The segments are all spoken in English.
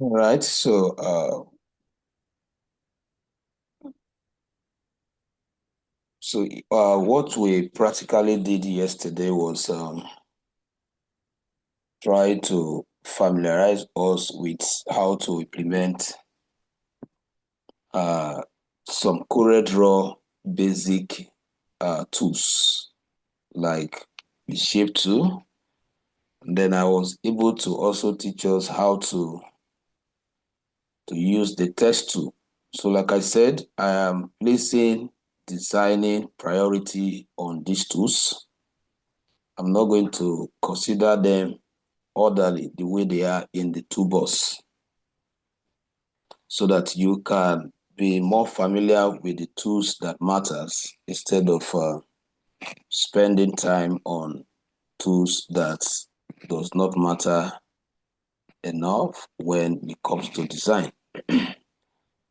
All right. What we practically did yesterday was try to familiarize us with how to implement some CorelDraw basic tools like the shape tool. And then I was able to also teach us how to use the text tool. So like I said, I am placing designing priority on these tools. I'm not going to consider them orderly the way they are in the toolbox so that you can be more familiar with the tools that matters instead of spending time on tools that does not matter enough when it comes to design.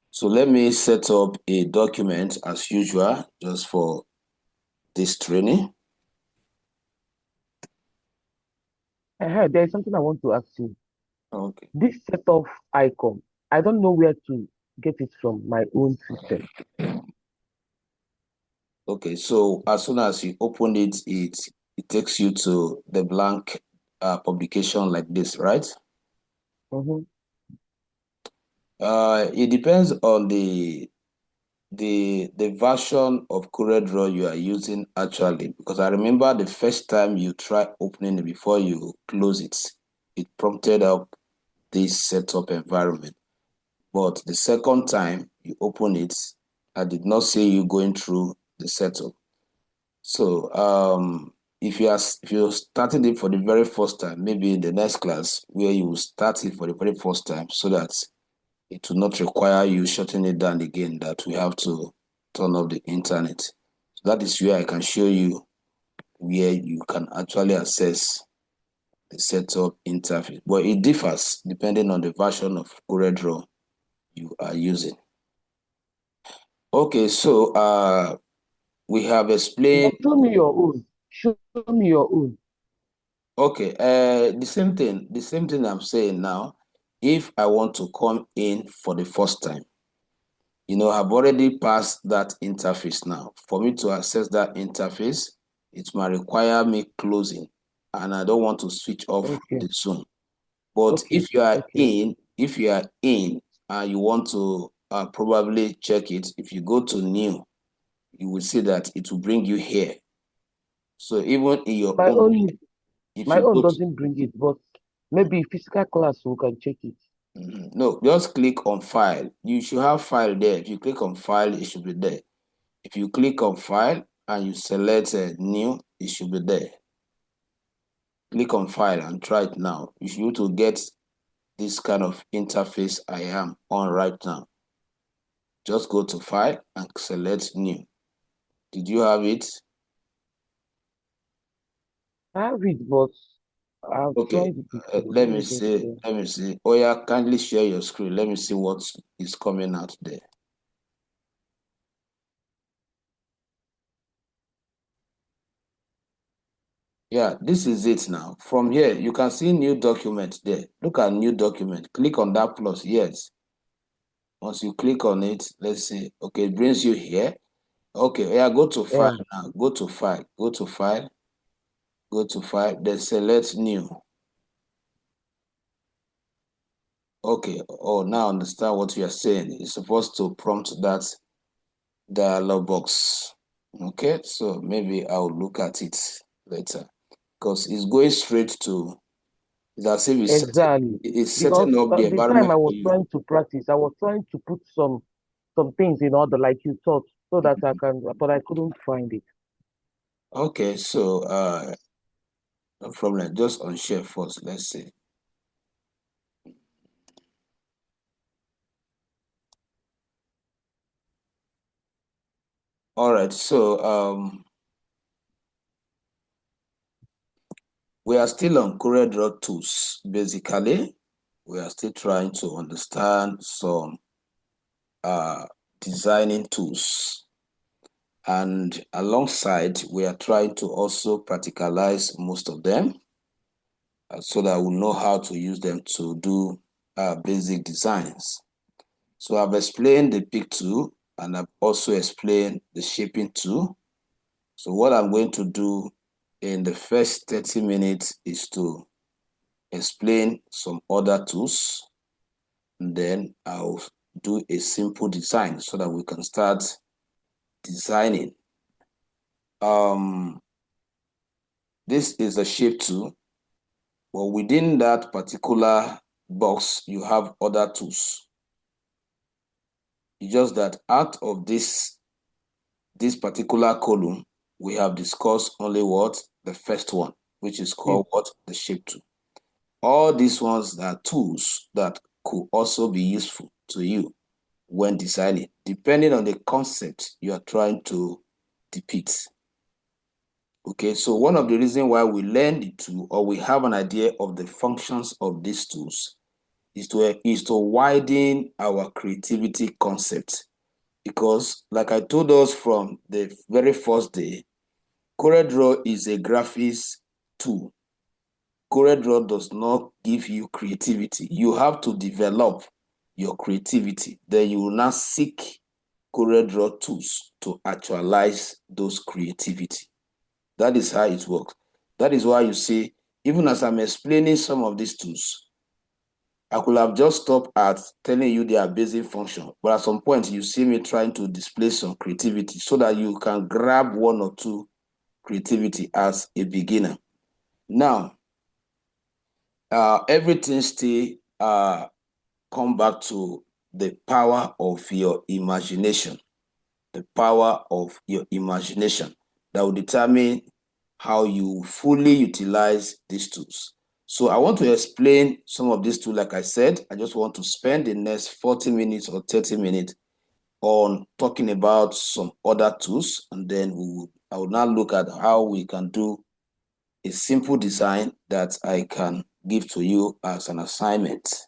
So let me set up a document as usual just for this training. There's something I want to ask you. Okay. This set of icon, I don't know where to get it from my own system. Okay, so as soon as you open it, it takes you to the blank publication like this, right? Mm-hmm. It depends on the version of CorelDraw you are using actually, because I remember the first time you try opening it before you close it, it prompted up this setup environment. But the second time you open it, I did not see you going through the setup. So if you're starting it for the very first time, maybe in the next class where you will start it for the very first time so that it will not require you shutting it down again, that we have to turn off the internet. So that is where I can show you where you can actually access the setup interface. But it differs depending on the version of CorelDRAW you are using. Okay, so we have explained. But show me your own. Show me your own. Okay, the same thing I'm saying now. If I want to come in for the first time, I've already passed that interface now. For me to access that interface, it might require me closing, and I don't want to switch off from Okay. the Zoom. But Okay. Okay. if you are in and you want to probably check it, if you go to new, you will see that it will bring you here. So even in your My own, own if my you own go to doesn't bring it, but maybe physical class we can check it. No, just click on file. You should have file there. If you click on file, it should be there. If you click on file and you select new, it should be there. Click on file and try it now. You should to get this kind of interface I am on right now. Just go to file and select new. Did you have it? I have it, but I've Okay. tried it before. Let Let me me just see. Let me see. Oh yeah, kindly share your screen. Let me see what is coming out there. Yeah, this is it now. From here, you can see new document there. Look at new document. Click on that plus. Yes. Once you click on it, let's see. Okay, it brings you here. Okay, yeah, go to file yeah. now. Go to file. Go to file. Go to file. Then select new. Okay. Oh, now I understand what you are saying. It's supposed to prompt that dialog box. Okay, so maybe I'll look at it later because it's going straight to. It's as if Exactly. it's Because setting up the the time environment I for was you. trying to practice, I was trying to put some things in order like you taught so that I can, but I couldn't find it. Okay, so no problem. Just unshare first. Let's see. All right, so we are still on CorelDRAW tools. Basically, we are still trying to understand some designing tools. And alongside, we are trying to also practicalize most of them so that we know how to use them to do basic designs. So I've explained the pick tool and I've also explained the shaping tool. So what I'm going to do in the first 30 minutes is to explain some other tools, and then I'll do a simple design so that we can start designing. This is a shape tool. Well, within that particular box, you have other tools. It's just that out of this particular column, we have discussed only what? The first one, which is called what? The shape tool. All these ones are tools that could also be useful to you when designing, depending on the concept you are trying to depict. Okay, so one of the reasons why we learn the tool or we have an idea of the functions of these tools is to widen our creativity concept. Because like I told us from the very first day, CorelDraw is a graphics tool. CorelDraw does not give you creativity. You have to develop your creativity. Then you will now seek CorelDraw tools to actualize those creativity. That is how it works. That is why you see, even as I'm explaining some of these tools, I could have just stopped at telling you their basic function, but at some point you see me trying to display some creativity so that you can grab one or two creativity as a beginner. Now, everything still come back to the power of your imagination. The power of your imagination that will determine how you fully utilize these tools. So I want to explain some of these tools. Like I said, I just want to spend the next 40 minutes or 30 minutes on talking about some other tools, and then I will now look at how we can do a simple design that I can give to you as an assignment.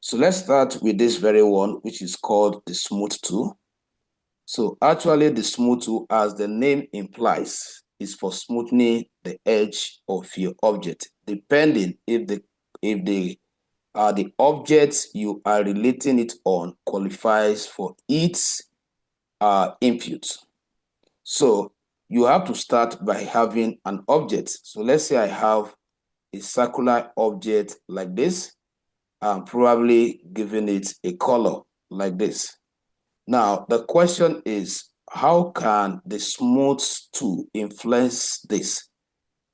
So let's start with this very one, which is called the smooth tool. So actually the smooth tool, as the name implies, is for smoothing the edge of your object, depending if the object you are relating it on qualifies for its input. So you have to start by having an object. So let's say I have a circular object like this. I'm probably giving it a color like this. Now, the question is, how can the smooth tool influence this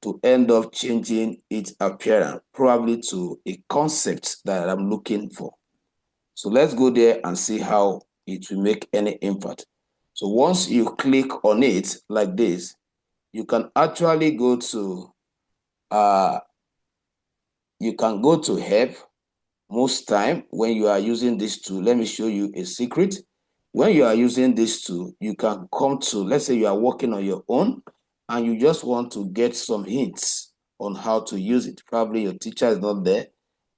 to end up changing its appearance, probably to a concept that I'm looking for? So let's go there and see how it will make any impact. So once you click on it like this, you can actually go to help. Most time when you are using this tool, let me show you a secret. When you are using this tool, you can come to, let's say you are working on your own and you just want to get some hints on how to use it. Probably your teacher is not there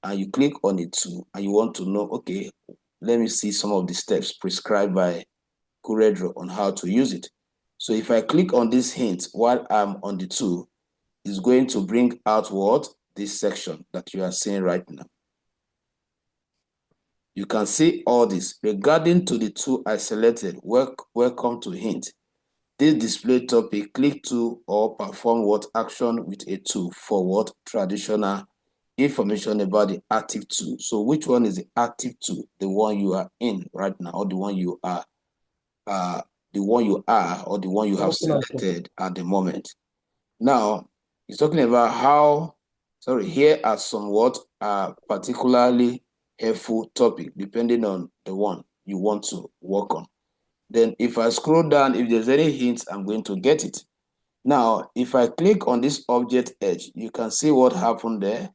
and you click on it too and you want to know, okay, let me see some of the steps prescribed by CorelDraw on how to use it. So if I click on this hint while I'm on the tool, it's going to bring out what? This section that you are seeing right now. You can see all this. Regarding to the tool I selected, welcome to hint. This display topic, click to or perform what action with a tool for what traditional information about the active tool. So which one is the active tool? The one you are in right now, or the one you are, or the one you have selected at the moment. Now, it's talking about how, here are somewhat particularly helpful topic, depending on the one you want to work on. Then if I scroll down, if there's any hints, I'm going to get it. Now, if I click on this object edge, you can see what happened there.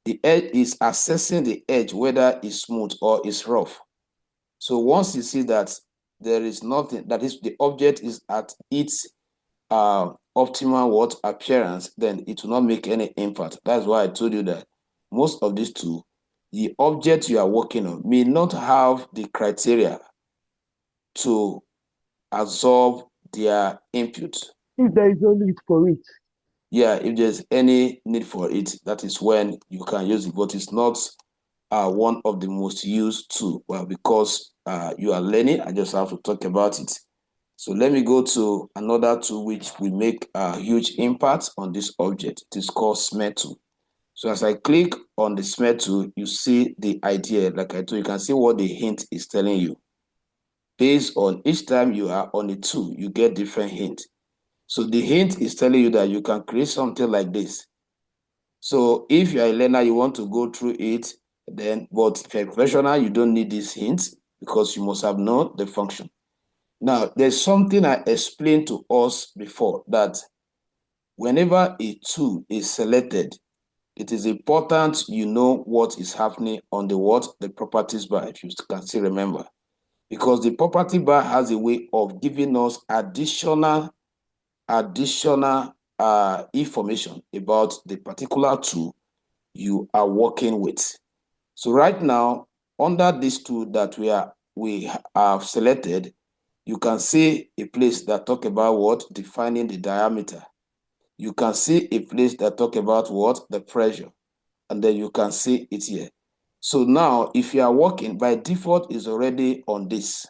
The edge is assessing the edge, whether it's smooth or it's rough. So once you see that there is nothing, that is the object is at its optimal appearance, then it will not make any impact. That's why I told you that most of these tools, the object you are working on may not have the criteria to absorb their input. If there is no need for it. Yeah, if there's any need for it, that is when you can use it, but it's not one of the most used tools. Well, because you are learning, I just have to talk about it. So let me go to another tool which will make a huge impact on this object. It is called smear tool. So as I click on the smear tool, you see the idea. Like I told you, you can see what the hint is telling you. Based on each time you are on a tool, you get different hint. So the hint is telling you that you can create something like this. So if you are a learner, you want to go through it, then, but if you're a professional, you don't need these hints because you must have known the function. Now, there's something I explained to us before, that whenever a tool is selected, it is important you know what is happening on the properties bar, if you can still remember. Because the property bar has a way of giving us additional information about the particular tool you are working with. So right now, under this tool that we have selected, you can see a place that talk about what? Defining the diameter. You can see a place that talk about what? The pressure. And then you can see it here. So now, if you are working, by default is already on this.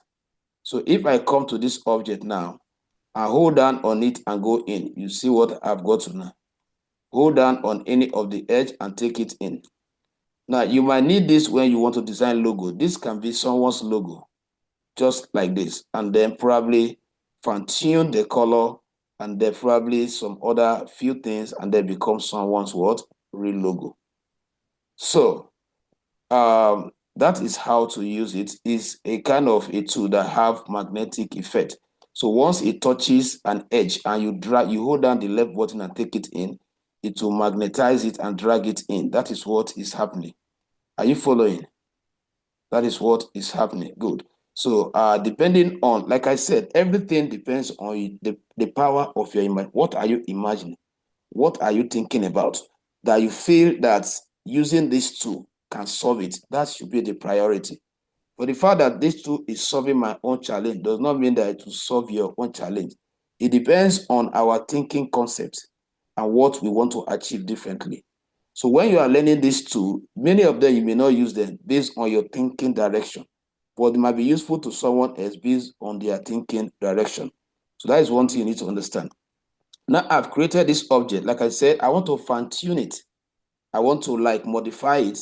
So if I come to this object now, I hold down on it and go in, you see what I've got to now. Hold down on any of the edge and take it in. Now, you might need this when you want to design logo. This can be someone's logo, just like this, and then probably fine-tune the color, and then probably some other few things, and then become someone's what? Real logo. So that is how to use it. It's a kind of a tool that have magnetic effect. So once it touches an edge and you hold down the left button and take it in, it will magnetize it and drag it in. That is what is happening. Are you following? That is what is happening. Good. So depending on, like I said, everything depends on the power of your imagination. What are you imagining? What are you thinking about that you feel that using this tool can solve it? That should be the priority. But the fact that this tool is solving my own challenge does not mean that it will solve your own challenge. It depends on our thinking concepts and what we want to achieve differently. So when you are learning this tool, many of them you may not use them based on your thinking direction, but it might be useful to someone else based on their thinking direction. So that is one thing you need to understand. Now I've created this object. Like I said, I want to fine tune it. I want to like modify it.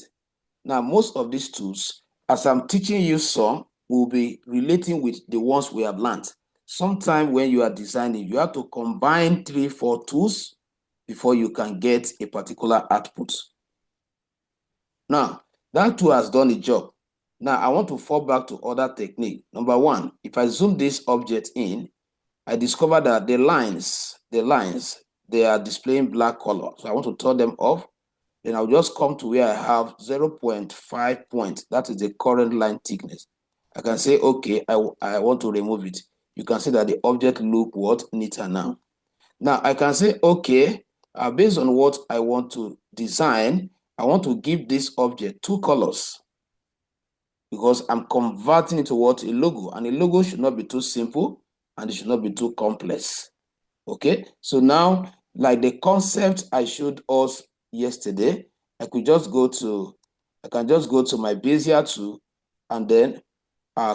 Now, most of these tools, as I'm teaching you some, will be relating with the ones we have learned. Sometime when you are designing, you have to combine 3, 4 tools before you can get a particular output. Now, that tool has done the job. Now, I want to fall back to other technique. Number one, if I zoom this object in, I discover that the lines, they are displaying black color. So I want to turn them off. Then I'll just come to where I have 0.5 points. That is the current line thickness. I can say, okay, I want to remove it. You can see that the object look what? Neater now. Now I can say, okay, based on what I want to design, I want to give this object 2 colors because I'm converting it to what? A logo. And a logo should not be too simple and it should not be too complex. Okay, so now, like the concept I showed us yesterday, I can just go to my Bezier tool and then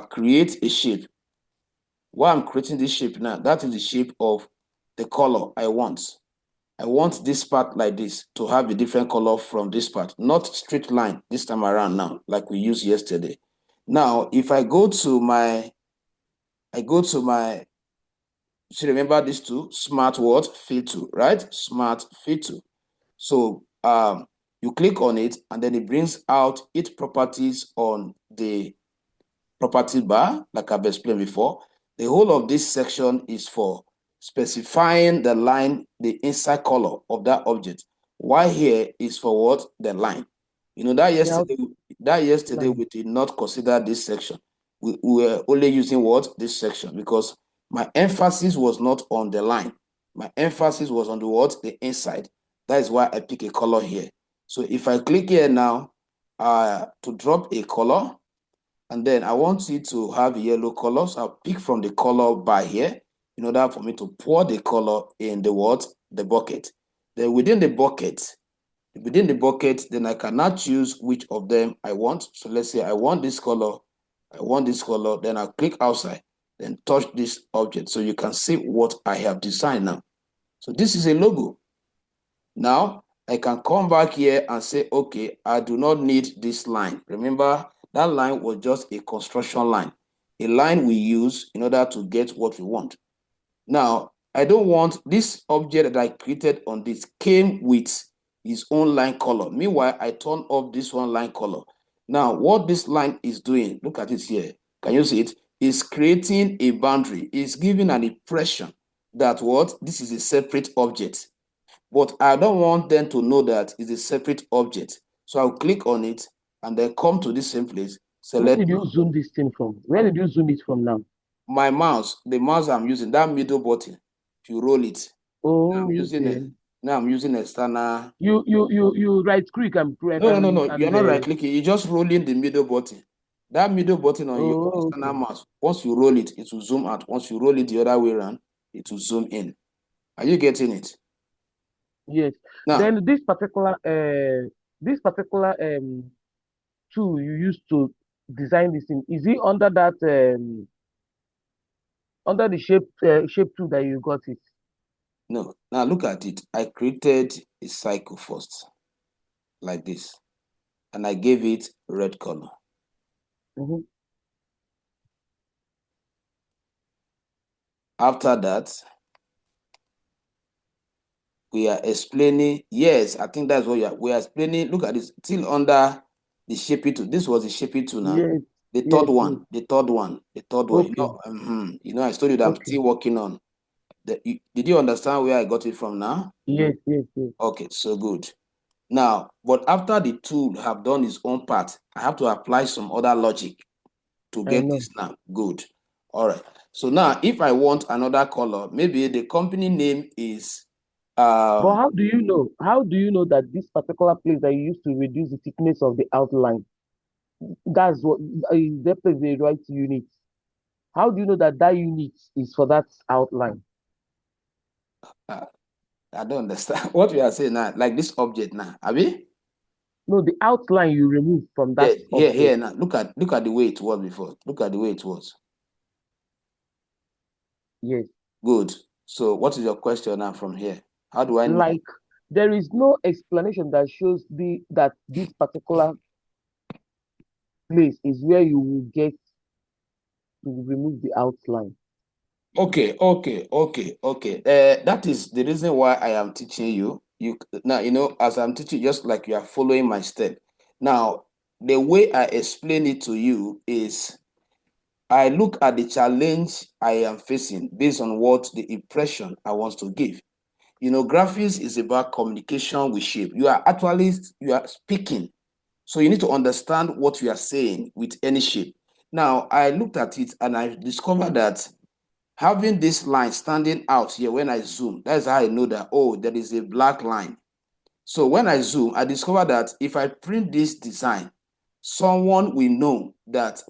create a shape. While I'm creating this shape now, that is the shape of the color I want. I want this part like this to have a different color from this part, not straight line this time around now, like we used yesterday. Now, if I go to my, so remember this tool, smart what? Fill tool, right? Smart fill tool. So you click on it and then it brings out its properties on the property bar, like I've explained before. The whole of this section is for specifying the line, the inside color of that object. Why here is for what? The line. You know, that yesterday we did not consider this section. We were only using what? This section, because my emphasis was not on the line. My emphasis was on the what? The inside. That is why I pick a color here. So if I click here now to drop a color, and then I want it to have yellow color, so I'll pick from the color bar here in order for me to pour the color in the what? The bucket. Then within the bucket, Within the bucket, then I cannot choose which of them I want. So let's say I want this color, I want this color, then I'll click outside, then touch this object. So you can see what I have designed now. So this is a logo. Now I can come back here and say, okay, I do not need this line. Remember, that line was just a construction line, a line we use in order to get what we want. Now, I don't want this object that I created on this came with its own line color. Meanwhile, I turn off this one line color. Now, what this line is doing, look at it here. Can you see it? It's creating a boundary. It's giving an impression that what? This is a separate object. But I don't want them to know that it's a separate object. So I'll click on it and then come to this same place, Where select did you zoom this thing from? Where did you zoom it from now? my mouse, the mouse I'm using, that middle button. If you roll it, Oh, I'm using okay. it. Now I'm using external. You right click and No. You're not right clicking. You're just rolling the middle button. That middle button on your oh, external okay. mouse. Once you roll it, it will zoom out. Once you roll it the other way around, it will zoom in. Are you getting it? Yes. Now, Then this particular tool you used to design this thing, is it under that under the shape tool that you got it? no. Now look at it. I created a cycle first, like this, and I gave it red color. Mm-hmm. After that, we are explaining. Yes, I think that's what we are explaining. Look at this, still under the shaping tool. This was the shaping tool now. Yes, The third yes, yes. one, the third one, the third one. Okay, You know, I told you that I'm okay. still working on. Did you understand where I got it from now? Yes, yes, yes. Okay, so good. Now, but after the tool have done its own part, I have to apply some other logic to I get know. this now. Good. All right. So now, if I want another color, maybe the company name is But um how do you know? How do you know that this particular place that you used to reduce the thickness of the outline, that's what that place the right unit? How do you know that that unit is for that outline? uh, I don't understand what we are saying now. Like this object now, Abi? No, the outline you remove from that Yeah, object. here now. Look at the way it was before. Look at the way it was. Yes. Good. So what is your question now from here? How do I know? Like there is no explanation that shows that this particular place is where you will get to remove the outline. Okay. That is the reason why I am teaching you. You now, as I'm teaching, just like you are following my step. Now, the way I explain it to you is I look at the challenge I am facing based on what the impression I want to give. Graphics is about communication with shape. You are speaking. So you need to understand what you are saying with any shape. Now, I looked at it and I discovered that having this line standing out here when I zoom, that's how I know that, oh, there is a black line. So when I zoom, I discover that if I print this design, someone will know that,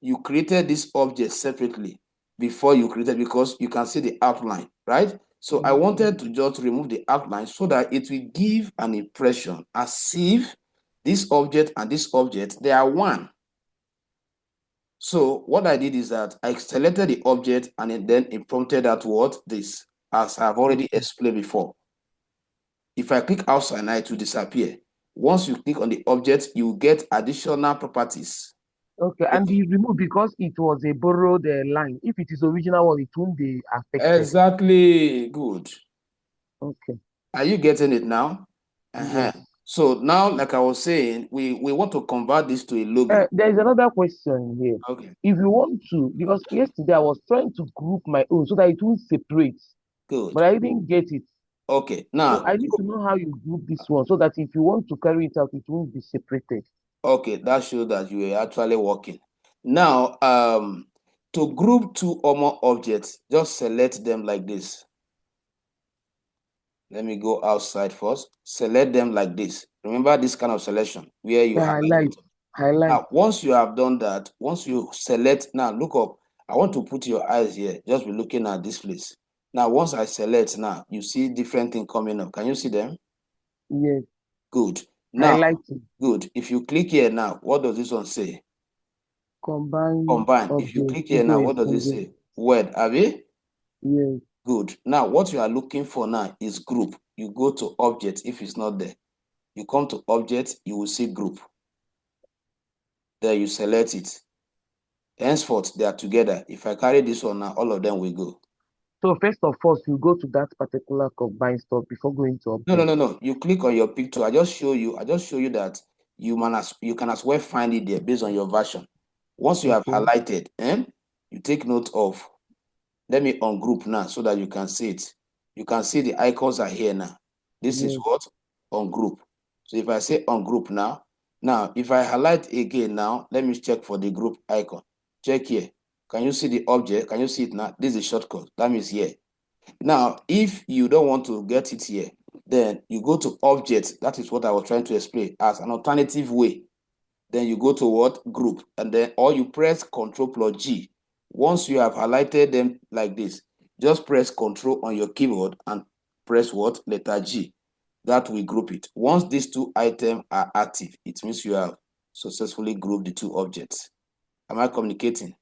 you created this object separately before you created, because you can see the outline, right? So I wanted to just remove the outline so that it will give an impression as if this object and this object, they are one. So what I did is that I selected the object and then it prompted out what this, as I've already Okay. explained before. If I click outside now, it will disappear. Once you click on the object, you get additional properties. Okay, and the remove because it was a borrowed line. If it is original one, it won't be affected. Exactly. Good. Okay. Are you getting it now? Uh-huh. Yes. So now, like I was saying, we want to convert this to a logo. There is another question here. Okay, If you want to, because yesterday I was trying to group my own so that it won't separate, good. but I didn't get it. Okay, So now, I need to know how you group this one so that if you want to carry it out, it won't be separated. okay, that shows that you are actually working. Now, to group two or more objects, just select them like this. Let me go outside first. Select them like this. Remember this kind of selection where you Yeah, highlight highlight, it. highlight. Now, once you have done that, once you select, now look up. I want to put your eyes here. Just be looking at this place. Now, once I select now, you see different things coming up. Can you see them? Yes. Good. Now, Highlighting. good. If you click here now, what does this one say? Combine Combine. If you objects click here into now, a what does it single. say? Word. Have you? Yes. Good. Now, what you are looking for now is group. You go to object if it's not there. You come to object, you will see group. There you select it. Henceforth, they are together. If I carry this one now, all of them will go. So first of all, you go to that particular combine stuff before going to object. No. You click on your picture. I just show you that you can as well find it there based on your version. Once you have Okay. highlighted, you take note of. Let me ungroup now so that you can see it. You can see the icons are here now. This is Yes. what? Ungroup. So if I say ungroup now if I highlight again now, let me check for the group icon. Check here. Can you see the object? Can you see it now? This is a shortcut. That means here. Now, if you don't want to get it here, then you go to object. That is what I was trying to explain as an alternative way. Then you go to what? Group. And then, or you press Control plus G. Once you have highlighted them like this, just press Control on your keyboard and press what? Letter G. That will group it. Once these two items are active, it means you have successfully grouped the two objects. Am I communicating?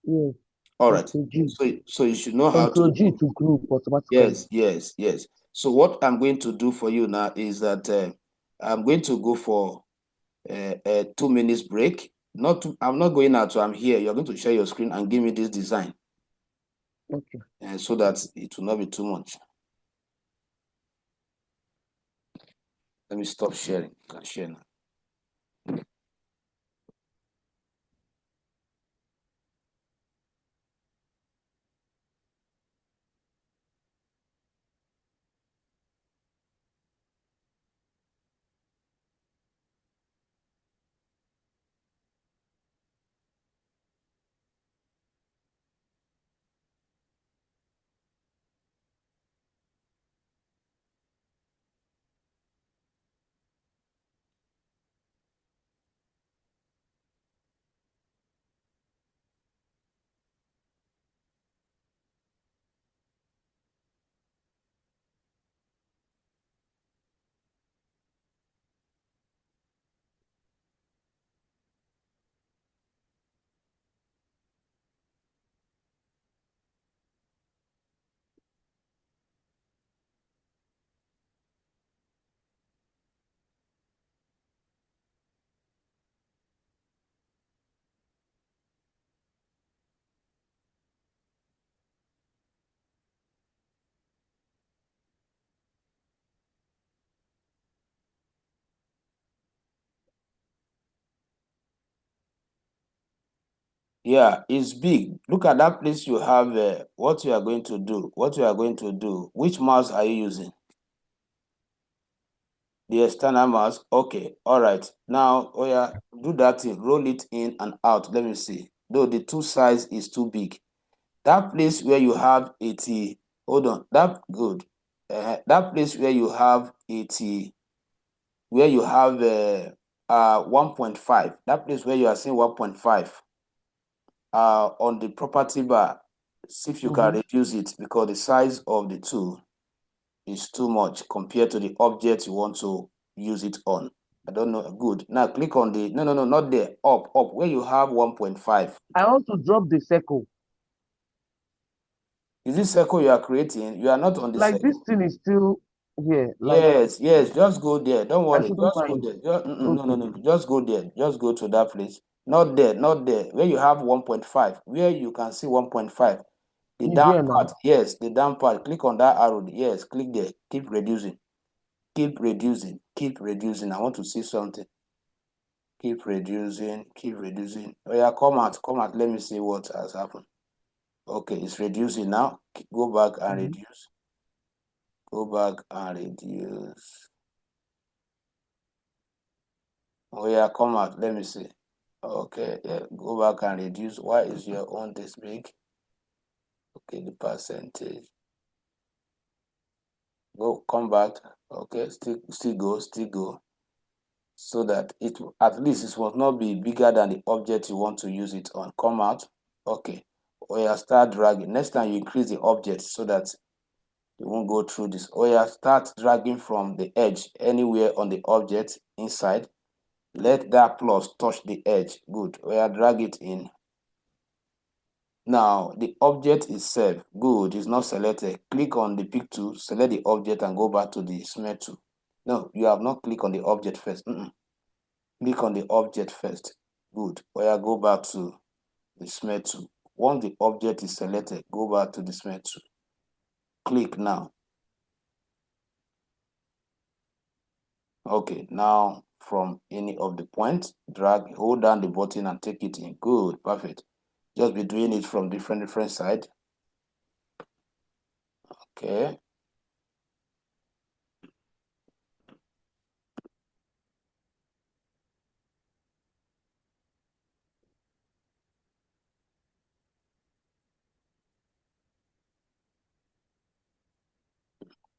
Yes. All right. Control G. So you should know how to Control G do. to group automatically. Yes. So what I'm going to do for you now is that I'm going to go for a 2 minutes break. I'm not going out, so I'm here. You're going to share your screen and give me this design, Okay. so that it will not be too much. Let me stop sharing. You can share now. Yeah, it's big. Look at that place you have. What you are going to do? What you are going to do? Which mouse are you using? The external mouse. Okay. All right. Now, oh yeah, do that thing. Roll it in and out. Let me see. Though the two size is too big. That place where you have 80. Hold on. That good. That place where you have 80, where you have 1.5. That place where you are seeing 1.5. On the property bar, see if you can reduce it because the size of the tool is too much compared to the object you want to use it on. I don't know. Good. Now click on the no, not there. Up, where you have 1.5. I want to drop the circle. Is this circle you are creating? You are not on the Like this circle. thing is still here. Like Yes, just go there. Don't I worry. shouldn't Just go mind. there. Okay. No. Just go there. Just go to that place. Not there. Where you have 1.5. Where you can see 1.5. The It's down here now. part, yes, the down part. Click on that arrow. Yes, click there. Keep reducing. Keep reducing. Keep reducing. I want to see something. Keep reducing. Keep reducing. Oh yeah, come out. Come out. Let me see what has happened. Okay, it's reducing now. Go back and reduce. Go back and reduce. Oh yeah, come out. Let me see. Okay, yeah, go back and reduce. Why is your own this big? Okay, the percentage. Go, come back. Okay, still go. So that it at least it will not be bigger than the object you want to use it on. Come out. Okay. Or you start dragging. Next time you increase the object so that You won't go through this. Oh yeah, start dragging from the edge anywhere on the object inside. Let that plus touch the edge. Good. Oh yeah, drag it in. Now the object itself, good, is not selected. Click on the pick tool, select the object and go back to the smear tool. No, you have not clicked on the object first. Click on the object first. Good. Oh yeah, go back to the smear tool. Once the object is selected, go back to the smear tool. Click now. Okay, now from any of the points, drag, hold down the button and take it in. Good, perfect. Just be doing it from different side. Okay.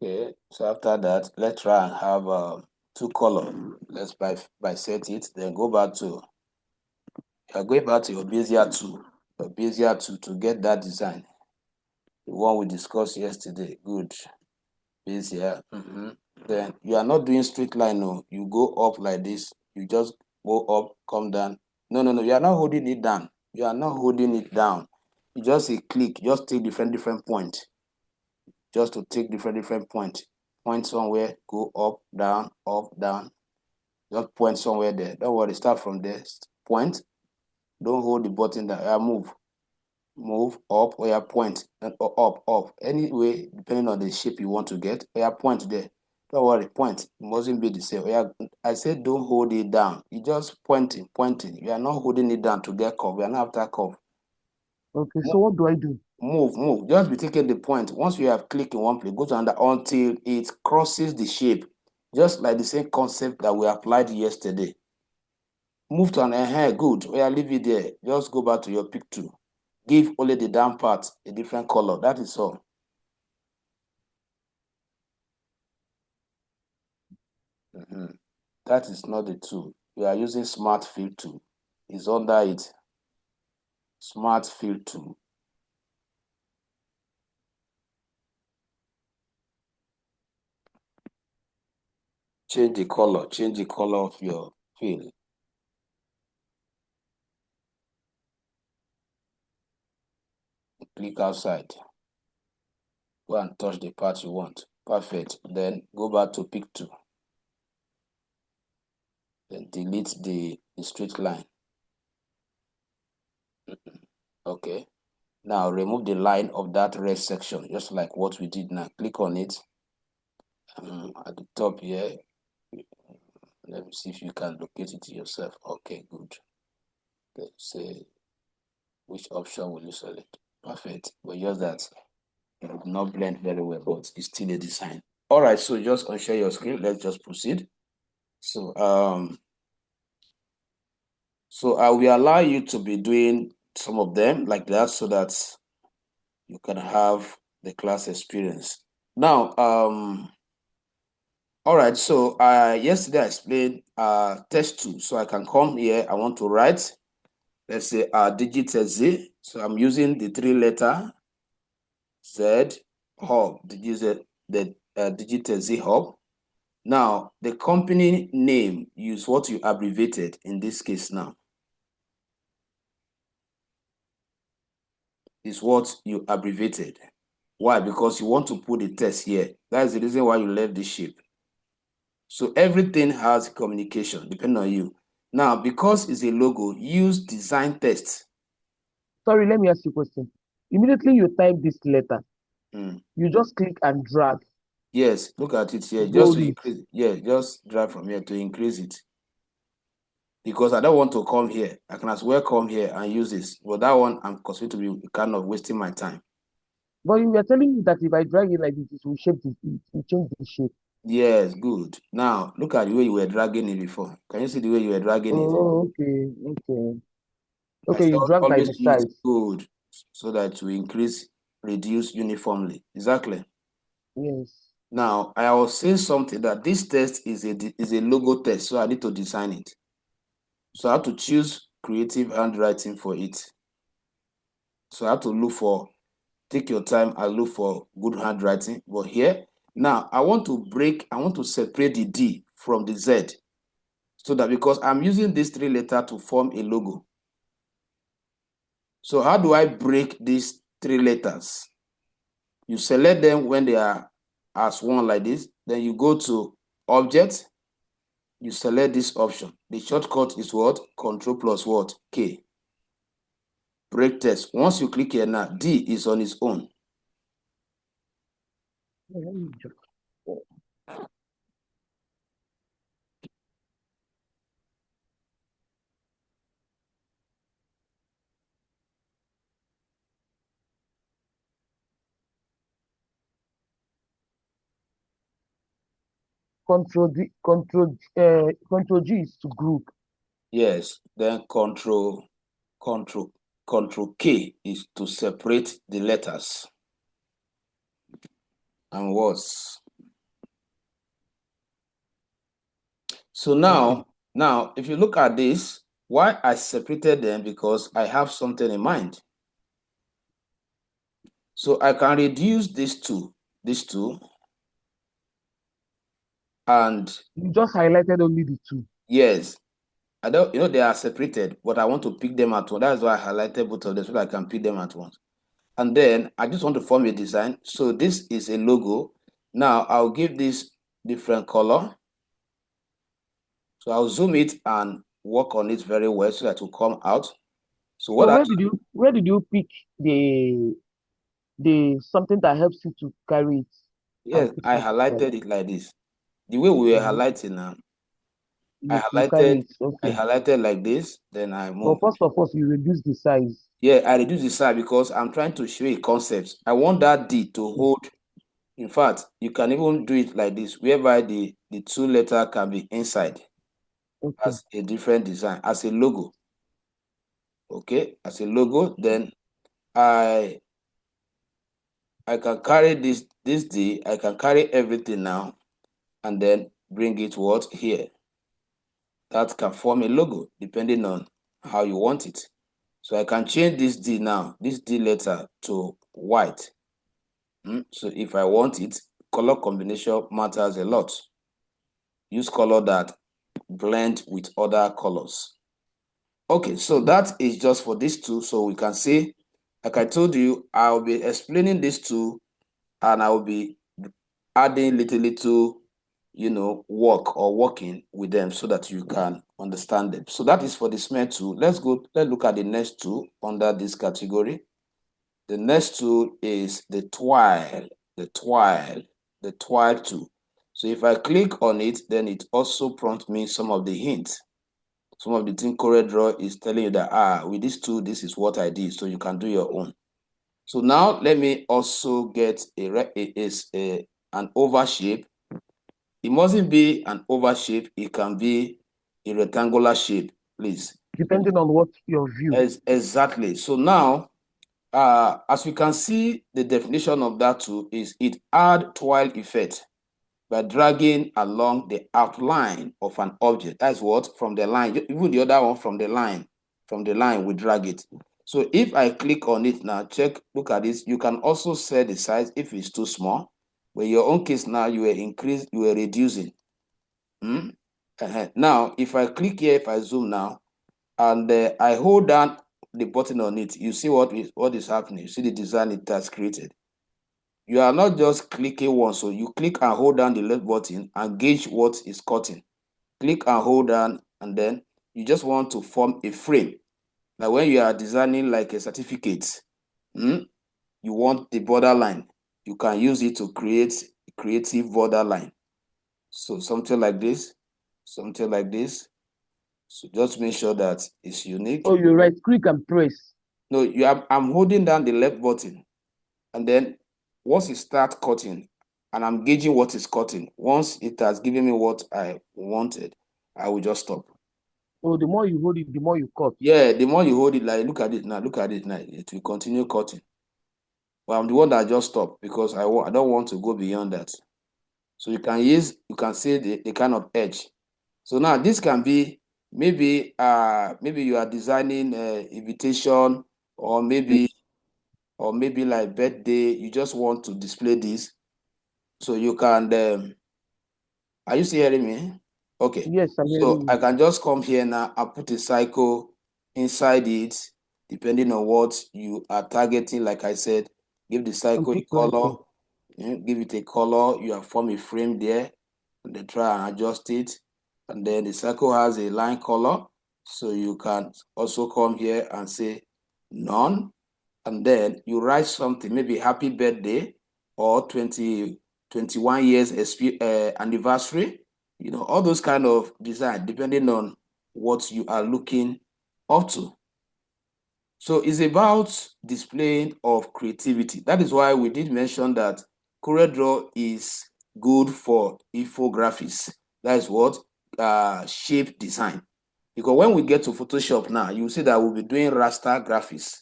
Okay, so after that, let's try and have two colors. Let's biset it, then go back to, you're going back to your Bezier tool to get that design. The one we discussed yesterday. Good. Bezier. Then you are not doing straight line, no. You go up like this. You just go up, come down. No. You are not holding it down. You are not holding it down. You just say click. Just take different points. Just to take different points. Point somewhere, go up, down, just point somewhere there. Don't worry, start from there. Point. Don't hold the button down. Move up, or point, and up. Anyway, depending on the shape you want to get, point there. Don't worry, point. It mustn't be the same. I said don't hold it down. You just pointing. You are not holding it down to get curve. You are not after curve. Okay, so what do I do? Move. Just be taking the point. Once you have clicked in one place, go to another until it crosses the shape. Just like the same concept that we applied yesterday. Move to an hair. Good. Leave it there. Just go back to your pick tool. Give only the down part a different color. That is all. That is not the tool. You are using Smart Fill tool. It's under it. Smart Fill tool. Change the color. Change the color of your fill. Click outside. Go and touch the part you want. Perfect. Then go back to pick tool. Then delete the straight line. Okay. Now remove the line of that red section, just like what we did now. Click on it. At the top here. Let me see if you can locate it yourself. Okay, good. Let's say which option will you select? Perfect. But just that it would not blend very well, but it's still a design. All right, so just unshare your screen. Let's just proceed. So I will allow you to be doing some of them like that so that you can have the class experience. Now, all right, so yesterday I explained test tool. So I can come here, I want to write, let's say digit Z. So I'm using the 3-letter Z hub, the digit Z hub. Now, the company name, use what you abbreviated in this case now. Is what you abbreviated. Why? Because you want to put the text here. That's the reason why you left this shape. So everything has communication, depending on you. Now, because it's a logo, use design text. Sorry, let me ask you a question. Immediately you type this letter, you just click and drag. Yes, look at it here. Just Bold to it. increase, yeah, just drag from here to increase it. Because I don't want to come here. I can as well come here and use this. But that one, I'm considered to be kind of wasting my time. But you were telling me that if I drag it like this, it will change the shape. Yes, good. Now, look at the way you were dragging it before. Can you see the way you were dragging it? Oh, okay. I Okay, said you drag by always the use sides. good so that to reduce uniformly. Exactly. Yes. Now, I was saying something that this test is a logo test, so I need to design it. So I have to choose creative handwriting for it. So I have to look for take your time and look for good handwriting. But here, now I want to separate the D from the Z. So that because I'm using these 3 letters to form a logo. So how do I break these 3 letters? You select them when they are as one like this. Then you go to Object. You select this option. The shortcut is what? Control plus what? K. Break text. Once you click here now, D is on its own. Control G is to group. Yes. Then Control K is to separate the letters and words. So now, if you look at this, why I separated them, because I have something in mind. So I can reduce these two, and you just highlighted only the 2. Yes, I don't, they are separated, but I want to pick them at once. That's why I highlighted both of them so that I can pick them at once. And then I just want to form a design. So this is a logo. Now I'll give this different color. So I'll zoom it and work on it very well so that it will come out. So what So where did you pick the something that helps you to carry it? Yes, I highlighted it like this. The way we were highlighting now, I You carry it. I Okay. highlighted like this, then I But move. first of all, you reduce the size. Yeah, I reduce the size because I'm trying to show a concept. I want that D to hold. In fact, you can even do it like this, whereby the 2 letter can be inside as a different design, as a logo. Okay, as a logo, then I can carry this D, I can carry everything now, and then bring it what here. That can form a logo depending on how you want it. So I can change this D now, this D letter to white. So if I want it, color combination matters a lot. Use color that blend with other colors. Okay, so that is just for these 2. So we can see, like I told you, I'll be explaining these 2 and I'll be adding little, work or working with them so that you can understand them. So that is for the smear tool. Let's look at the next tool under this category. The next tool is the twirl tool. So if I click on it, then it also prompts me some of the hints. Some of the things CorelDraw is telling you that, with this tool, this is what I did, so you can do your own. So now let me also get an oval shape. It mustn't be an oval shape. It can be a rectangular shape, please. Depending on what your view. Exactly. So now, as we can see, the definition of that tool is it adds twirl effect by dragging along the outline of an object. That's what, from the line, even the other one from the line, we drag it. So if I click on it now, look at this, you can also set the size if it's too small. But in your own case now, you were reducing. Now, if I click here, if I zoom now, and I hold down the button on it, you see what is happening. You see the design it has created. You are not just clicking once, so you click and hold down the left button and gauge what is cutting. Click and hold down, and then you just want to form a frame. Like when you are designing like a certificate, you want the borderline. You can use it to create a creative borderline. So something like this, something like this. So just make sure that it's unique. Oh, you right click and press. No, I'm holding down the left button, and then once it starts cutting, and I'm gauging what is cutting, once it has given me what I wanted, I will just stop. Oh, the more you hold it, the more you cut. Yeah, the more you hold it, like look at it now, it will continue cutting. But I'm the one that just stopped because I don't want to go beyond that. So you can see the kind of edge. So now this can be maybe you are designing invitation, or maybe or maybe like birthday, you just want to display this. So you can, are you still hearing me? Okay. Yes, I'm So hearing I you. can just come here now and put a cycle inside it, depending on what you are targeting. Like I said, give the I'm cycle a keep color, writing. give it a color. You have formed a frame there, and then try and adjust it. And then the cycle has a line color. So you can also come here and say none. And then you write something, maybe happy birthday or 21 years anniversary, all those kind of design, depending on what you are looking up to. So it's about displaying of creativity. That is why we did mention that CorelDraw is good for infographics. That is what shape design. Because when we get to Photoshop now, you see that we'll be doing raster graphics,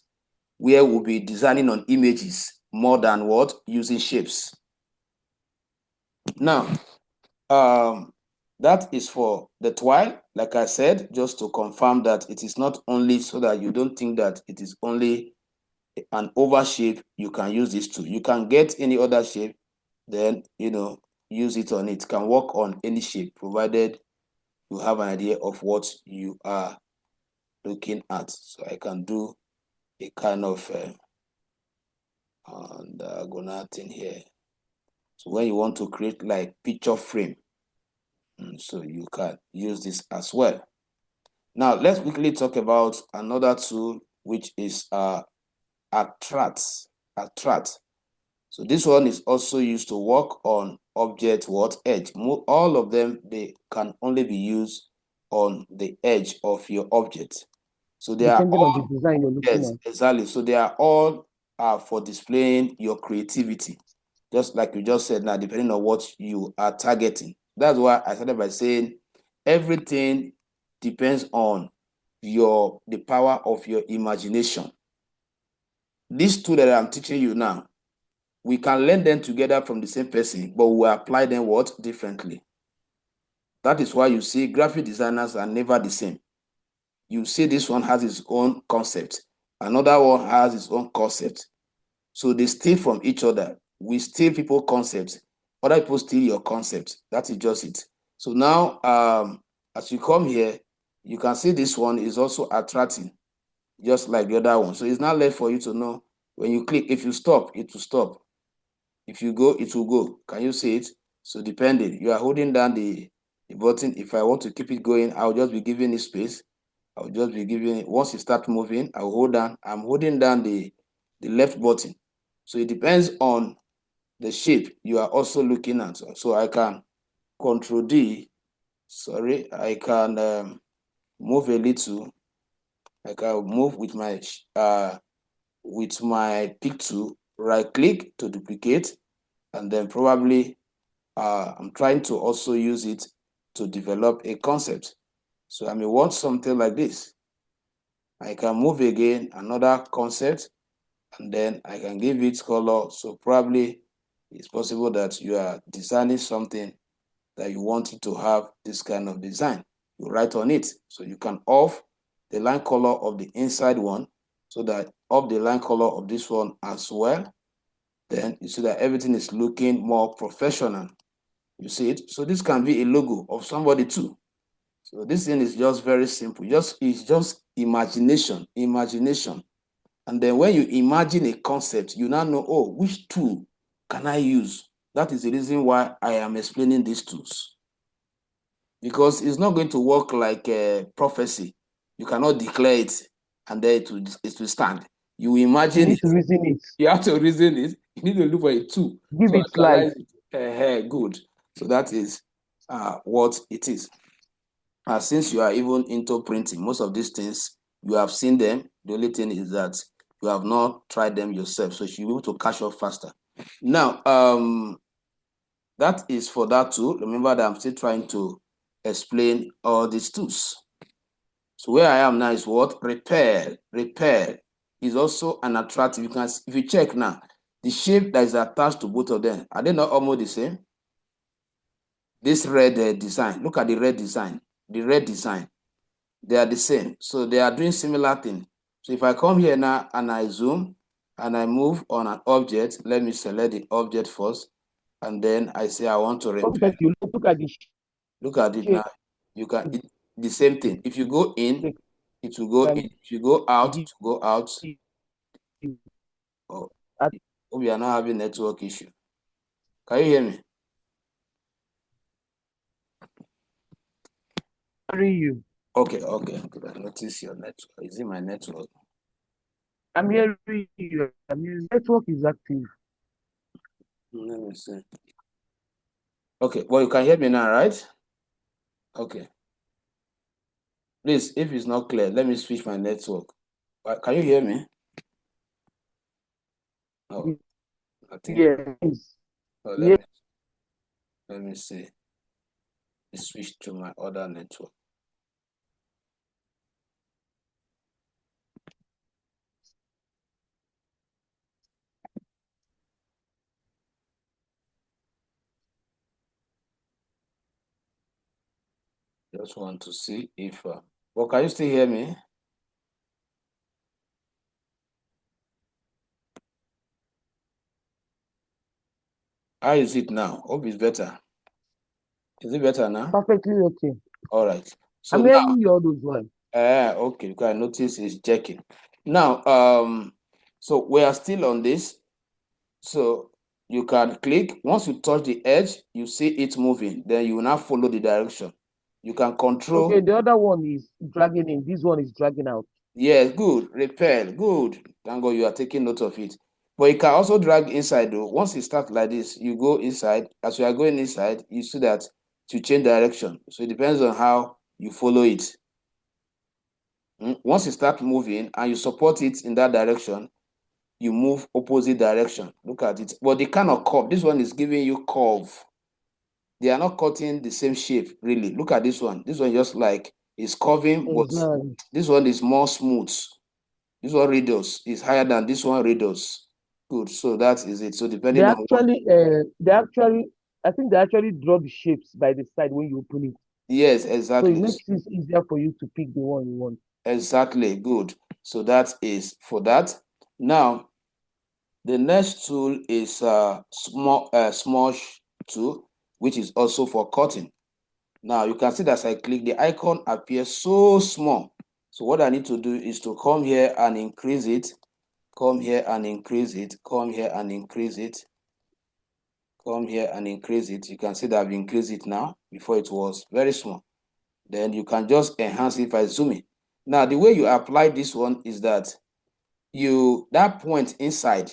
where we'll be designing on images more than what using shapes. Now, that is for the twine. Like I said, just to confirm that it is not only, so that you don't think that it is only an oval shape. You can use this too. You can get any other shape, then use it on it. Can work on any shape, provided you have an idea of what you are looking at. So I can do a kind of diagonal thing here. So when you want to create like picture frame, so you can use this as well. Now let's quickly talk about another tool, which is attract. So this one is also used to work on object edge. All of them, they can only be used on the edge of your object. So they are Depending on the all, design you're looking yes, at. exactly. So they are all for displaying your creativity. Just like you just said now, depending on what you are targeting. That's why I started by saying everything depends on the power of your imagination. These two that I'm teaching you now, we can learn them together from the same person, but we apply them differently. That is why you see graphic designers are never the same. You see this one has its own concept, another one has its own concept. So they steal from each other. We steal people concepts, other people steal your concept. That is just it. So now, as you come here, you can see this one is also attracting, just like the other one. So it's not left for you to know. When you click, if you stop, it will stop. If you go, it will go. Can you see it? So depending, you are holding down the button. If I want to keep it going, I'll just be giving it space. I'll just be giving it, once you start moving, I'll hold down. I'm holding down the left button. So it depends on the shape you are also looking at. So I can Control D, sorry, I can move a little. I can move with my pick tool, right click to duplicate, and then probably I'm trying to also use it to develop a concept. So I may want something like this. I can move again, another concept, and then I can give it color. So probably it's possible that you are designing something that you want it to have this kind of design. You write on it. So you can off the line color of the inside one, so that off the line color of this one as well. Then you see that everything is looking more professional. You see it? So this can be a logo of somebody too. So this thing is just very simple. It's just imagination. And then when you imagine a concept, you now know, oh, which tool can I use? That is the reason why I am explaining these tools. Because it's not going to work like a prophecy. You cannot declare it and then it will stand. You You imagine need it. to reason it. You have to reason it. You need to look for a tool Give to it life. actualize it. Good. So that is what it is. Since you are even into printing, most of these things, you have seen them. The only thing is that you have not tried them yourself. So you should be able to catch up faster. Now, that is for that tool. Remember that I'm still trying to explain all these tools. So where I am now is what? Repair. Repair is also an attractive. You can, if you check now, the shape that is attached to both of them, are they not almost the same? This red design, look at the red design. The red design, they are the same. So they are doing similar thing. So if I come here now and I zoom, and I move on an object, let me select the object first, and then I say I want to repel. Perfect. You look at the Look at it now. shape. You can the same thing. If you go in, They it will go in. can If you go out, give it will go out. you. Oh, I hope you are not having network issue. Can you hear me? carry you. Okay. I notice your network. Is it my network? I'm hearing you. I'm hearing network is active. Let me see. Okay, well, you can hear me now, right? Okay. Please, if it's not clear, let me switch my network. Can you hear me? Oh, I think. Yes. Oh, Yeah. let me see. Switch to my other network. Just want to see if. Well, can you still hear me? How is it now? Hope it's better. Is it better now? Perfectly okay. All right. So I'm now, hearing you all those well. okay, because I notice it's checking. Now, so we are still on this. So you can click. Once you touch the edge, you see it moving. Then you will now follow the direction. You can Okay, control. the other one is dragging in. This one is dragging out. Yes, good. Repel, good. Thank God you are taking note of it. But you can also drag inside though. Once you start like this, you go inside. As you are going inside, you see that to change direction. So it depends on how you follow it. Once you start moving and you support it in that direction, you move opposite direction. Look at it. But the kind of curve, this one is giving you curve. They are not cutting the same shape, really. Look at this one. This one just like is curving, but Exactly. this one is more smooth. This one radius is higher than this one radius. Good. So that is it. So They depending on what. actually, I think they actually draw the shapes by the side when you open it. Yes, So it exactly. makes it easier for you to pick the one you want. Exactly. Good. So that is for that. Now, the next tool is Smush tool, which is also for cutting. Now you can see that as I click, the icon appears so small. So what I need to do is to come here and increase it. Come here and increase it. Come here and increase it. Come here and increase it. You can see that I've increased it now. Before it was very small. Then you can just enhance it if I zoom in. Now the way you apply this one is that that point inside,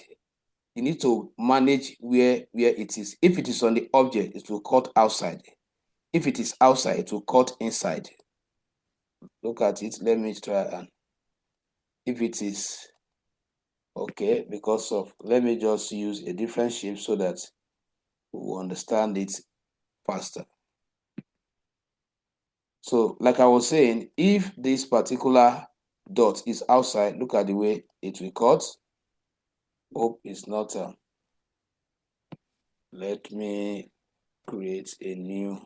you need to manage where it is. If it is on the object, it will cut outside. If it is outside, it will cut inside. Look at it. Let me try and if it is okay, because of let me just use a different shape so that we will understand it faster. So, like I was saying, if this particular dot is outside, look at the way it will cut. Hope it's not. Let me create a new.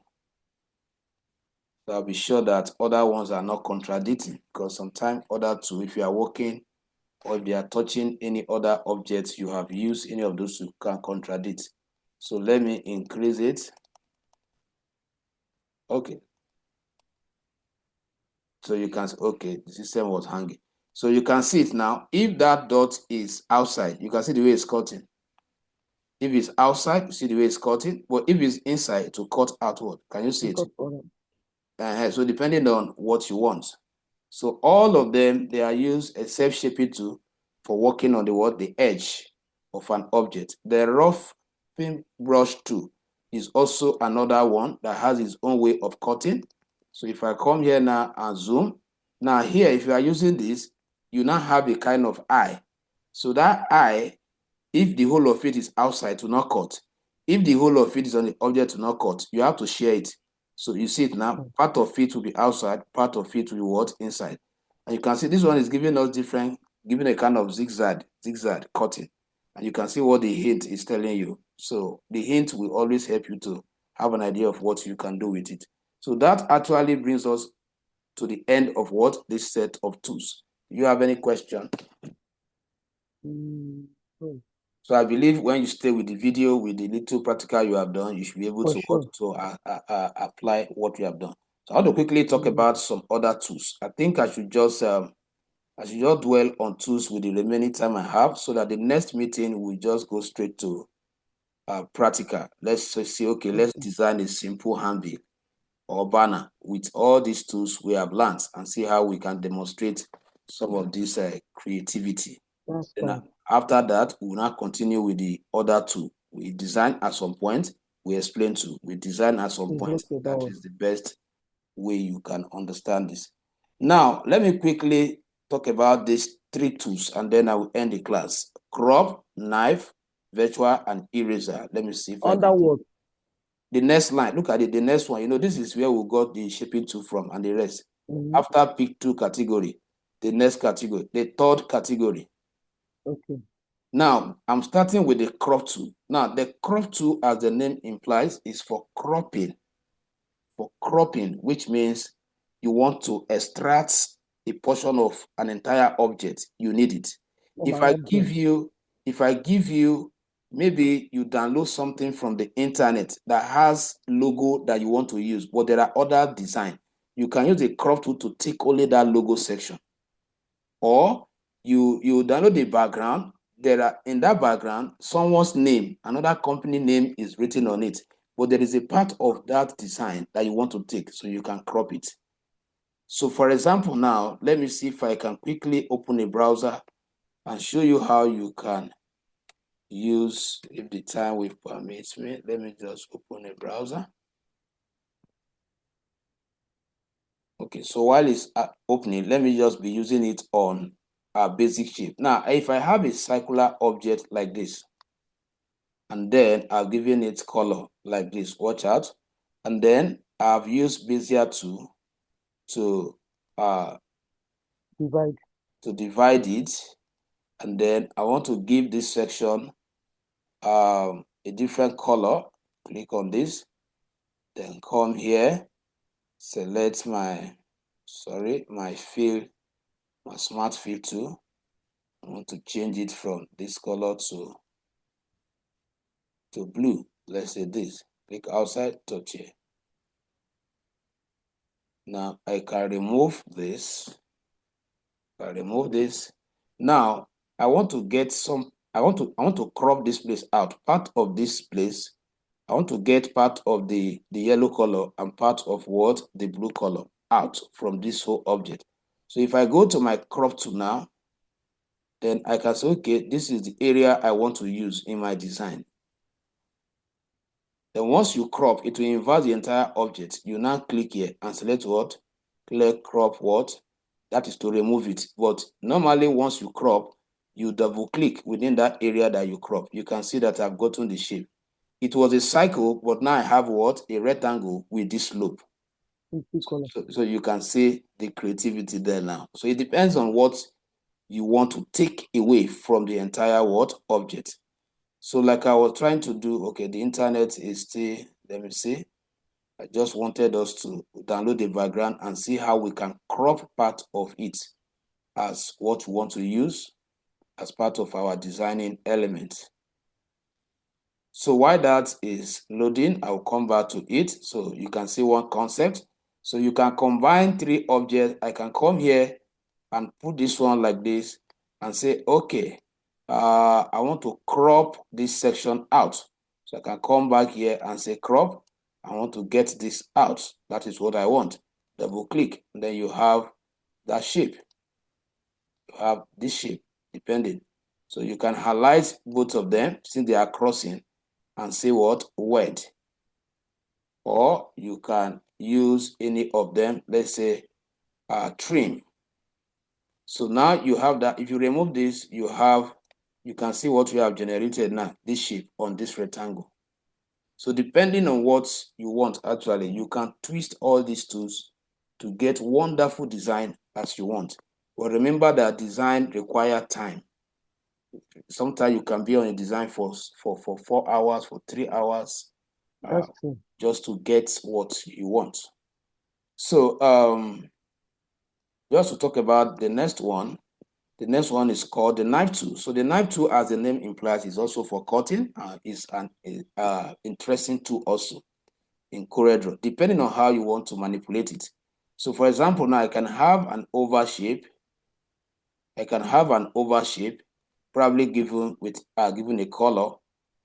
So I'll be sure that other ones are not contradicting because sometimes other two, if you are working or if you are touching any other objects you have used, any of those you can contradict. So let me increase it. Okay. So you can, okay, the system was hanging. So you can see it now. If that dot is outside, you can see the way it's cutting. If it's outside, you see the way it's cutting. But if it's inside, it will cut outward. Can you see it? So depending on what you want. So all of them, they are used except shaping tool for working on the edge of an object. The rough brush tool is also another one that has its own way of cutting. So if I come here now and zoom, now here, if you are using this, you now have a kind of eye. So that eye, if the whole of it is outside, to not cut. If the whole of it is on the object, to not cut. You have to share it. So you see it now, part of it will be outside, part of it will be what? Inside. And you can see this one is giving us giving a kind of zigzag cutting. And you can see what the hint is telling you. So the hint will always help you to have an idea of what you can do with it. So that actually brings us to the end of what? This set of tools. Do you have any question? Mm. Mm. So I believe when you stay with the video, with the little practical you have done, you should be able For to sure. apply what you have done. So I want to quickly talk Mm. about some other tools. I think I should just dwell on tools with the remaining time I have, so that the next meeting we just go straight to practical. Let's say, okay, let's Okay. design a simple handbill or banner with all these tools we have learned, and see how we can demonstrate some of this creativity. That's Then fine. after that, we will now continue with the other two. We design at some point, we explain to. We design at some It's point. okay, that That one. is the best way you can understand this. Now, let me quickly talk about these three tools, and then I will end the class. Crop, knife, virtual, and eraser. Let me see if I Under can. what? The next line, look at it, the next one. This is where we got the shaping tool from and the rest. Mm-hmm. After pick two category, the next category, the third category. Okay. Now, I'm starting with the crop tool. Now, the crop tool, as the name implies, is for cropping. For cropping, which means you want to extract a portion of an entire object. You need it. On If my I object. give you, if I give you, maybe you download something from the internet that has logo that you want to use, but there are other design. You can use the crop tool to take only that logo section. Or you download the background. There are in that background someone's name, another company name is written on it, but there is a part of that design that you want to take, so you can crop it. So for example, now let me see if I can quickly open a browser and show you how you can use, if the time will permit me. Let me just open a browser. Okay, so while it's opening, let me just be using it on a basic shape. Now, if I have a circular object like this, and then I've given it color like this, watch out, and then I've used Bezier to Divide. divide it, and then I want to give this section a different color. Click on this, then come here, select my fill, my smart fill tool. I want to change it from this color to blue. Let's say this. Click outside, touch here. Now I can remove this. I remove this. Now I want to get some. I want to crop this place out. Part of this place. I want to get part of the yellow color and part of what the blue color out from this whole object. So if I go to my crop tool now, then I can say, okay, this is the area I want to use in my design. Then once you crop, it will invert the entire object. You now click here and select what? Click crop what? That is to remove it. But normally once you crop, you double click within that area that you crop. You can see that I've gotten the shape. It was a cycle, but now I have what? A rectangle with this slope. Color. So you can see the creativity there now. So it depends on what you want to take away from the entire what? Object. So like I was trying to do, okay, the internet is still, let me see. I just wanted us to download the background and see how we can crop part of it as what we want to use as part of our designing element. So while that is loading, I'll come back to it. So you can see one concept. So you can combine three objects. I can come here and put this one like this and say, okay, I want to crop this section out. So I can come back here and say crop. I want to get this out. That is what I want. Double click, and then you have that shape. You have this shape, depending. So you can highlight both of them since they are crossing and say what? Word. Or you can use any of them, let's say trim. So now you have that. If you remove this, you can see what we have generated now, this shape on this rectangle. So depending on what you want, actually, you can twist all these tools to get wonderful design as you want. But remember that design requires time. Sometimes you can be on a design for 4 hours, for 3 hours, That's true. just to get what you want. So just to talk about the next one, The next one is called the knife tool. So the knife tool, as the name implies, is also for cutting. Is an interesting tool also in CorelDraw, depending on how you want to manipulate it. So for example, now I can have an oval shape. I can have an oval shape, probably given a color.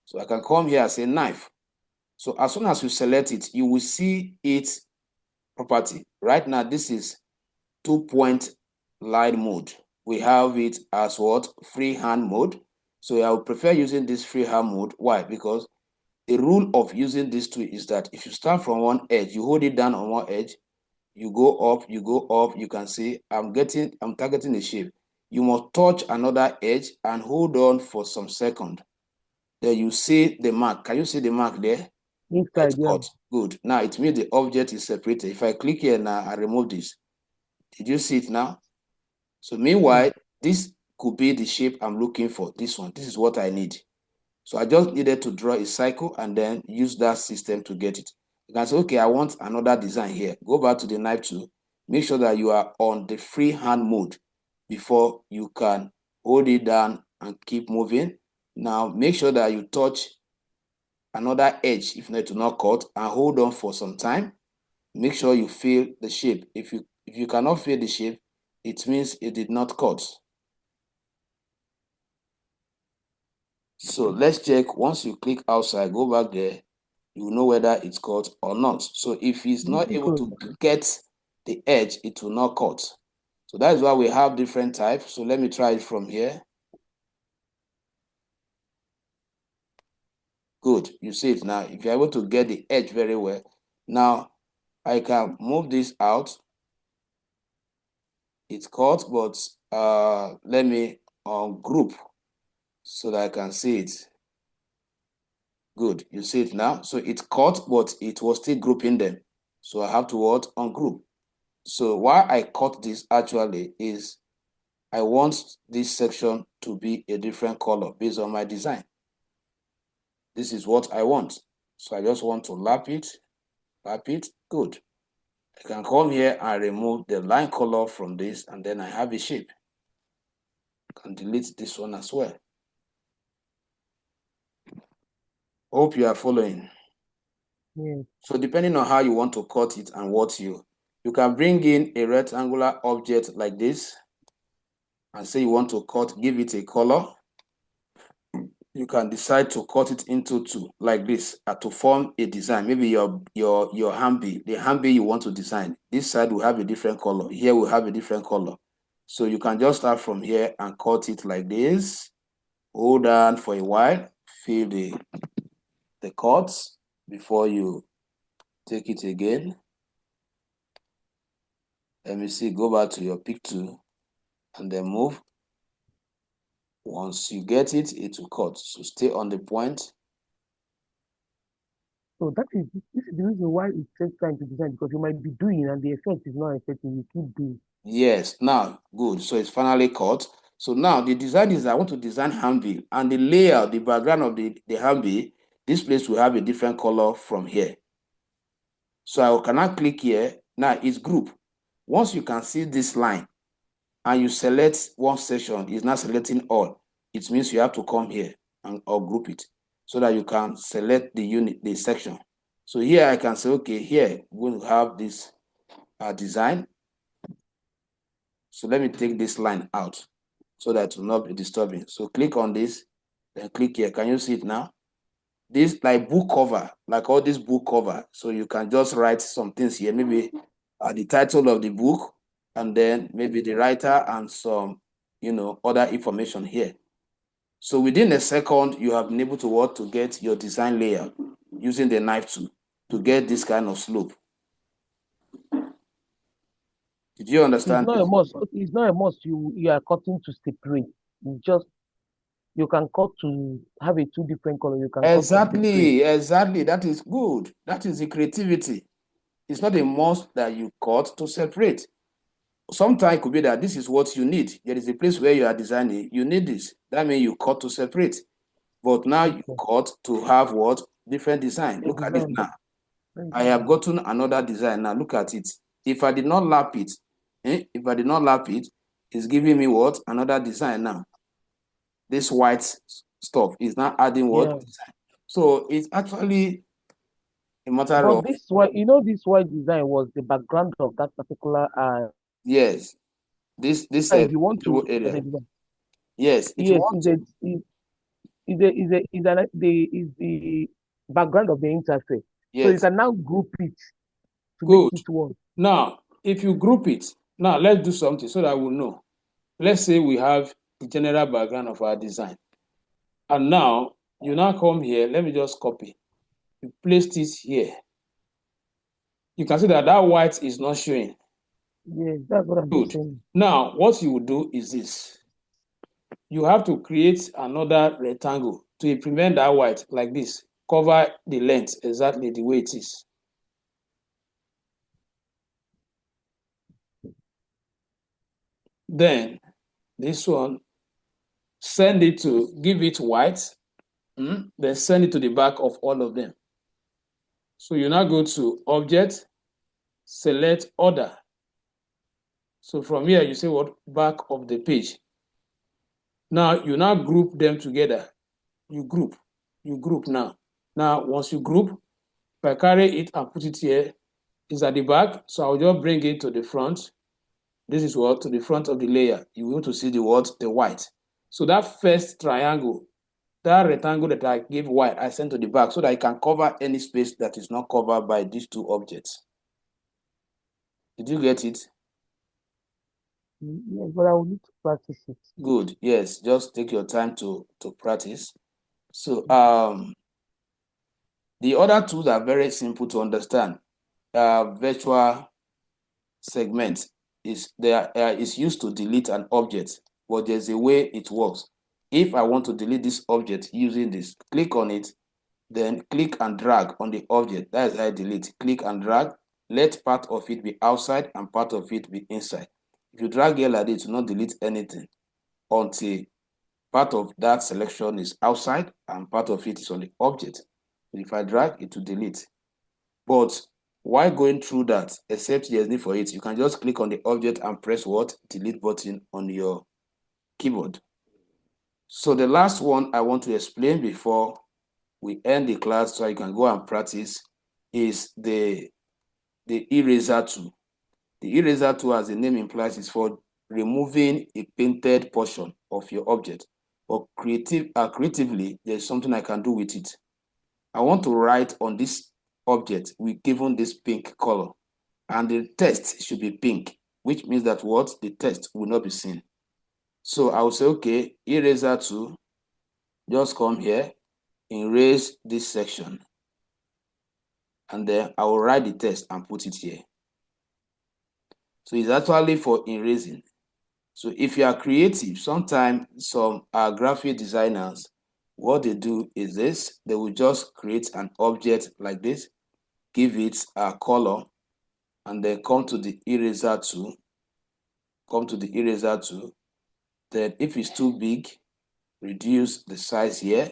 So I can come here and say knife. So as soon as you select it, you will see its property. Right now, this is 2-point line mode. We have it as what? Freehand mode. So I would prefer using this freehand mode. Why? Because the rule of using this tool is that if you start from one edge, you hold it down on one edge, you go up, you can see I'm targeting a shape. You must touch another edge and hold on for some second. Then you see the mark. Can you see the mark there? Inside, It's yeah. cut. Good. Now it means the object is separated. If I click here now, I remove this. Did you see it now? So meanwhile, this could be the shape I'm looking for. This one. This is what I need. So I just needed to draw a cycle and then use that system to get it. You can say, okay, I want another design here. Go back to the knife tool. Make sure that you are on the freehand mode before you can hold it down and keep moving. Now make sure that you touch another edge if not to not cut and hold on for some time. Make sure you feel the shape. If you cannot feel the shape, it means it did not cut. So let's check. Once you click outside, go back there, you will know whether it's cut or not. So if it's not able to get the edge, it will not cut. So that is why we have different types. So let me try it from here. Good, you see it now. If you're able to get the edge very well, now I can move this out. It's cut, but let me ungroup so that I can see it. Good, you see it now. So it's cut, but it was still grouping them. So I have to what? Ungroup. So why I cut this actually is I want this section to be a different color based on my design. This is what I want. So I just want to lap it, good. I can come here and remove the line color from this and then I have a shape. I can delete this one as well. Hope you are following. Yeah. So depending on how you want to cut it and what you can bring in a rectangular object like this and say you want to give it a color. You can decide to cut it into two like this to form a design. Maybe your handbill, the handbill you want to design. This side will have a different color. Here will have a different color. So you can just start from here and cut it like this. Hold on for a while. Feel the cuts before you take it again. Let me see. Go back to your pick tool and then move. Once you get it, it will cut. So stay on the point. So this is the reason why it takes time to design, because you might be doing and the effect is not affecting you keep doing. Yes, now good. So it's finally cut. So now the design is I want to design handbill and the layout, the background of the handbill, this place will have a different color from here. So I cannot click here. Now it's group. Once you can see this line and you select one section, it's not selecting all. It means you have to come here or group it so that you can select the unit, the section. So here I can say, okay, here we're going to have this design. So let me take this line out so that it will not be disturbing. So click on this, then click here. Can you see it now? This like book cover, like all this book cover. So you can just write some things here, maybe the title of the book, and then maybe the writer and some, other information here. So within a second, you have been able to get your design layout using the knife tool to get this kind of slope. Did you understand? It's not a must. Okay, it's not a must. You are cutting to separate. You can cut to have a two different color. You can cut to separate. Exactly. That is good. That is the creativity. It's not a must that you cut to separate. Sometimes it could be that this is what you need. There is a place where you are designing, you need this. That means you cut to separate. But now you cut to have what? Different design. Look at it now. I have gotten another design. Now look at it. If I did not lap it, It's giving me what? Another design now. This white stuff is now adding what? Yeah. Design. So it's actually a matter But of, this white, you know, this white design was the background of that particular yes, this if you want to area. Yes, if you yes, want to, is the background of the interface. So you yes, can now group it to make good. it one. Now, if you group it, now let's do something so that we'll know. Let's say we have the general background of our design. And now, you now come here, let me just copy. You place this here. You can see that that white is not showing. Yes, that's what I'm Good. saying. Now, what you will do is this. You have to create another rectangle to implement that white like this. Cover the length exactly the way it is. Then, this one, send it to, give it white, then send it to the back of all of them. So you now go to Object, select Order. So from here, you say what? Back of the page. Now, you now group them together. You group now. Now, once you group, if I carry it and put it here, it's at the back. So I'll just bring it to the front. This is what? To the front of the layer. You want to see the what? The white. So that first triangle, that rectangle that I gave white, I sent to the back so that I can cover any space that is not covered by these two objects. Did you get it? Yes, but I will need to practice it. Good. Yes, just take your time to practice. So the other tools are very simple to understand. Virtual segment is used to delete an object, but there's a way it works. If I want to delete this object using this, click on it, then click and drag on the object. That is how I delete. Click and drag. Let part of it be outside and part of it be inside. If you drag here like this, it will not delete anything until part of that selection is outside and part of it is on the object. If I drag, it will delete. But while going through that, except there's need for it, you can just click on the object and press what? Delete button on your keyboard. So the last one I want to explain before we end the class so you can go and practice is the eraser tool. The eraser tool, as the name implies, is for removing a painted portion of your object. But creatively, there's something I can do with it. I want to write on this object, we're given this pink color, and the text should be pink, which means that what? The text will not be seen. So I will say, okay, eraser tool, just come here, erase this section, and then I will write the text and put it here. So it's actually for erasing. So if you are creative, sometimes some graphic designers, what they do is this, they will just create an object like this, give it a color, and then come to the eraser tool, then if it's too big, reduce the size here.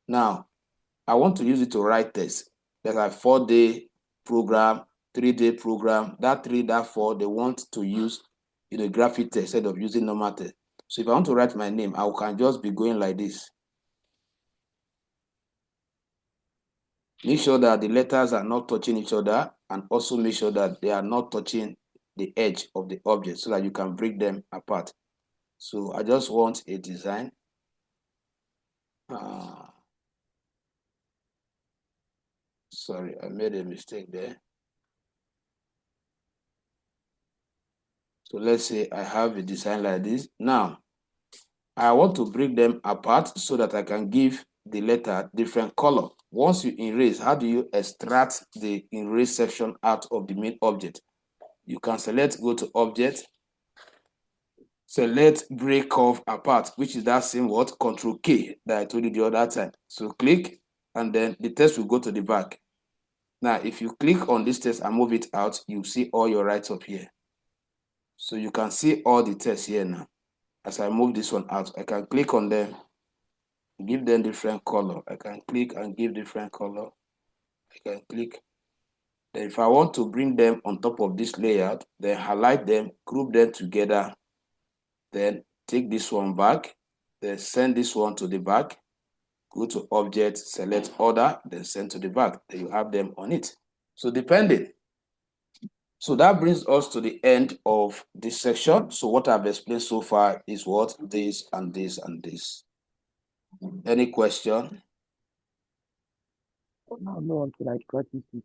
Now, I want to use it to write text. There's a 4-day program, 3-day program. That 3, that 4, they want to use graphic text instead of using normal text. So if I want to write my name, I can just be going like this. Make sure that the letters are not touching each other, and also make sure that they are not touching the edge of the object so that you can break them apart. So I just want a design. Sorry, I made a mistake there. So let's say I have a design like this. Now, I want to break them apart so that I can give the letter different color. Once you erase, how do you extract the erase section out of the main object? You can select, go to object, select break curve apart, which is that same word, Control K that I told you the other time. So click, and then the text will go to the back. Now, if you click on this text and move it out, you see all your rights up here. So you can see all the text here now. As I move this one out, I can click on them, give them different color. I can click and give different color. I can click. Then if I want to bring them on top of this layout, then highlight them, group them together, Then take this one back, then send this one to the back. Go to Object, select Order, then send to the back. Then you have them on it. So depending. So that brings us to the end of this section. So what I've explained so far is what? This and this and this. Any question? No, until I practice it.